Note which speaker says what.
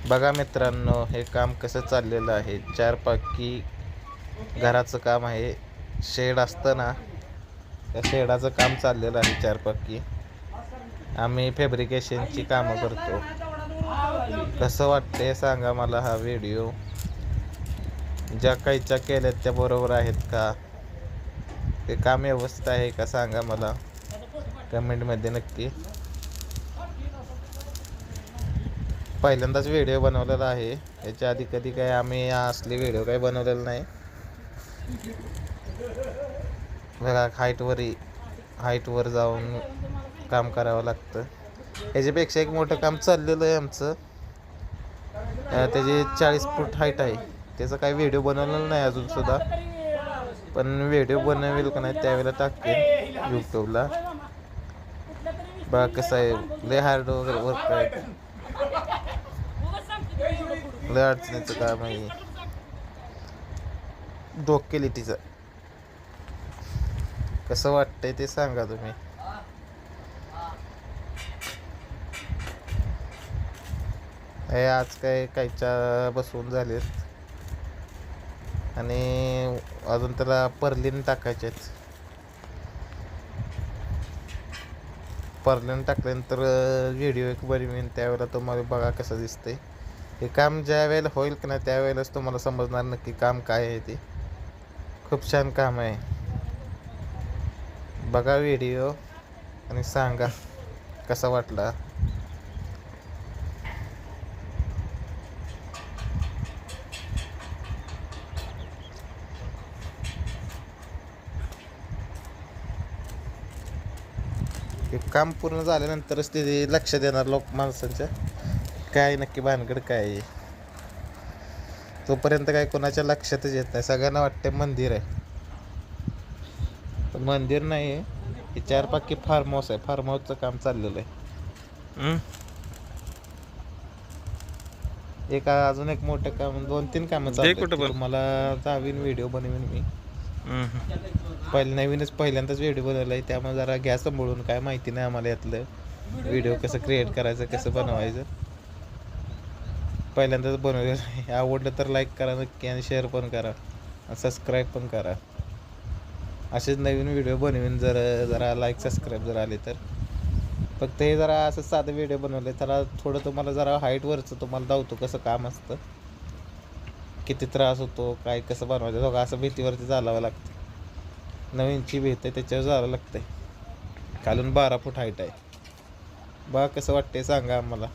Speaker 1: बघा मित्रांनो, हे काम कसं चाललेलं आहे. चारपाकी घराचं काम आहे. शेड असतं ना, त्या शेडाचं काम चाललेलं आहे. चारपाकी आम्ही फॅब्रिकेशनची कामं करतो. कसं वाटतंय सांगा मला हा व्हिडिओ. ज्या काहीच्या केल्यात त्या बरोबर आहेत का, ते काम व्यवस्थित आहे का सांगा मला कमेंटमध्ये नक्की. पहिल्यांदाच व्हिडिओ बनवलेला आहे. याच्या आधी कधी काय आम्ही असले व्हिडिओ काही बनवलेला नाही. बघा हाईटवर जाऊन काम करावं लागतं. याच्यापेक्षा एक मोठं काम चाललेलं आहे आमचं. त्याची 40 फूट हाईट आहे. त्याचा काही व्हिडिओ बनवलेला नाही अजून सुद्धा, पण व्हिडिओ बनवेल का नाही त्यावेळेला टाकेन यूट्यूबला. बघा कसं आहे, लय हार्ड वगैरे वर्क आहे, लय अडचणीचं काम आहे. डोकेलिटीचं कसं वाटतंय ते सांगा तुम्ही. हे आज काहीच्या बसवून झालेत आणि अजून त्याला पर्लिन टाकायचे. पर्लिन टाकल्यानंतर व्हिडिओ एक बनवीन, त्यावेळेला तुम्हाला बघा कसं दिसतंय. हे काम ज्या वेळेला होईल की नाही त्यावेळेलाच तुम्हाला समजणार नक्की काम काय आहे ते. खूप छान काम आहे. बघा व्हिडिओ आणि सांगा कसा वाटला. हे काम पूर्ण झाल्यानंतरच ते लक्षात येणार लोक माणसांच्या काय नक्की भानगड काय आहे. तोपर्यंत काय कोणाच्या लक्षातच येत नाही. सगळ्यांना वाटतं मंदिर आहे, पण मंदिर नाही आहे. हे चारपाकी फार्म हाऊस आहे. फार्म हाऊसचं काम चाललेलं आहे. अजून एक मोठं काम, 2-3 कामं चालू. तुम्हाला जावीन व्हिडिओ बनवीन मी. पहिल्यांदाच व्हिडिओ बनवला आहे, त्यामुळे जरा घ्या सांभाळून. काय माहिती नाही आम्हाला यातलं. व्हिडिओ कसं क्रिएट करायचं, कसं बनवायचं, पहिल्यांदाच बनवलेलं आहे. आवडलं तर लाईक करा नक्की आणि शेअर पण करा, सबस्क्राईब पण करा. असेच नवीन व्हिडिओ बनवीन जरा लाईक सबस्क्राईब जर आले तर. फक्त हे जरा असं साधं व्हिडिओ बनवले, त्याला थोडं तुम्हाला जरा हाईटवरचं तुम्हाला दावतो कसं काम असतं, किती त्रास होतो, काय कसं बनवायचं. बघा असं भीतीवरती चालावं लागतं. नवीनची भीत आहे त्याच्यावर जावं लागतंय. खालून 12 फूट हाईट आहे. बघा कसं वाटतंय सांगा आम्हाला.